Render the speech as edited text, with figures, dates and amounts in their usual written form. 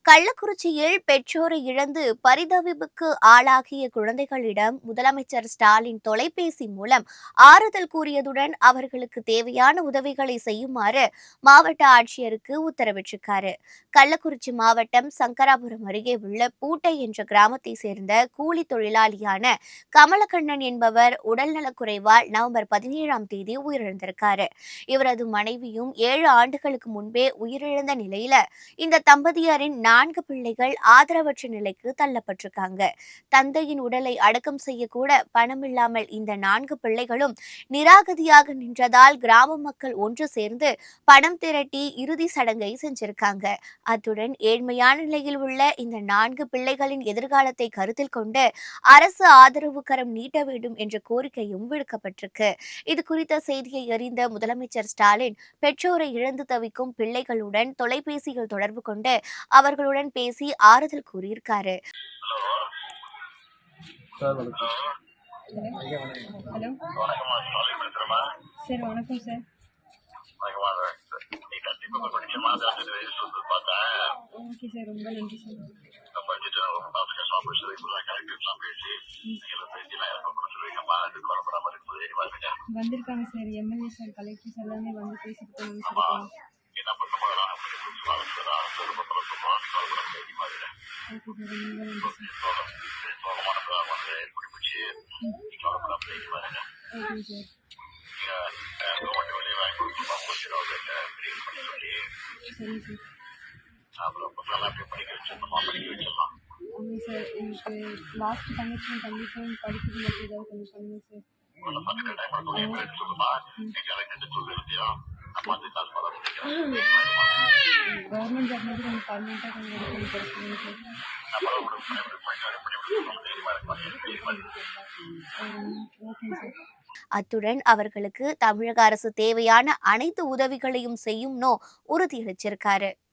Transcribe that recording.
கள்ளக்குறிச்சியில் பெற்றோரை இழந்து பரிதவிப்புக்கு ஆளாகிய குழந்தைகளிடம் முதலமைச்சர் ஸ்டாலின் தொலைபேசி மூலம் ஆறுதல் கூறியதுடன் அவர்களுக்கு தேவையான உதவிகளை செய்யுமாறு மாவட்ட ஆட்சியருக்கு உத்தரவிட்டிருக்காரு. கள்ளக்குறிச்சி மாவட்டம் சங்கராபுரம் அருகே உள்ள பூட்டை என்ற கிராமத்தை சேர்ந்த கூலி தொழிலாளியான கமலக்கண்ணன் என்பவர் உடல்நலக்குறைவால் நவம்பர் 17ஆம் தேதி உயிரிழந்திருக்காரு. இவரது மனைவியும் 7 ஆண்டுகளுக்கு முன்பே உயிரிழந்த நிலையில இந்த தம்பதியரின் 4 பிள்ளைகள் ஆதரவற்ற நிலைக்கு தள்ளப்பட்டிருக்காங்க. தந்தையின் உடலை அடக்கம் செய்யக்கூட பணமில்லாமல் இந்த 4 பிள்ளைகளும் நிராகதியாக நின்றதால் கிராம மக்கள் ஒன்று சேர்ந்து பணம் திரட்டி இறுதி சடங்கை செஞ்சிருக்காங்க. அத்துடன் ஏழ்மையான நிலையில் உள்ள இந்த 4 பிள்ளைகளின் எதிர்காலத்தை கருத்தில் கொண்டு அரசு ஆதரவு கரம் நீட்ட வேண்டும் என்ற கோரிக்கையும் விடுக்கப்பட்டிருக்கு. இது குறித்த செய்தியை அறிந்த முதலமைச்சர் ஸ்டாலின் பெற்றோரை இழந்து தவிக்கும் பிள்ளைகளுடன் தொலைபேசியில் தொடர்பு கொண்டு அவர்களுடன் பேசி ஆறுதல் கூறியிருக்காரு. ஹலோ சார், வணக்கம் சார். ஓகே சார், ரொம்ப நன்றி சார். வந்திருக்காங்க சார், எம்எல்ஏ சார், கலெக்டர்ஸ் எல்லாமே வந்து பேசிட்டு போனாங்க சார். ஓகே சார், ரொம்ப நன்றி சார். Okay sir. சரி சார். ஆமாம் சார், எனக்கு லாஸ்ட் தங்கச்சியும் தம்பிக்கும் படிக்கிறது மட்டும் ஏதாவது கொஞ்சம் பண்ணுங்க சார். கவர்மெண்ட் ஜாப் மட்டும் கொஞ்சம் பர்மனெண்ட்டாக கொஞ்சம் ரெடி பண்ணி கொடுத்துருங்க சார். Okay sir. அத்துடன் அவர்களுக்கு தமிழக அரசு தேவையான அனைத்து உதவிகளையும் செய்யும்னு உறுதியளிச்சிருக்காரு.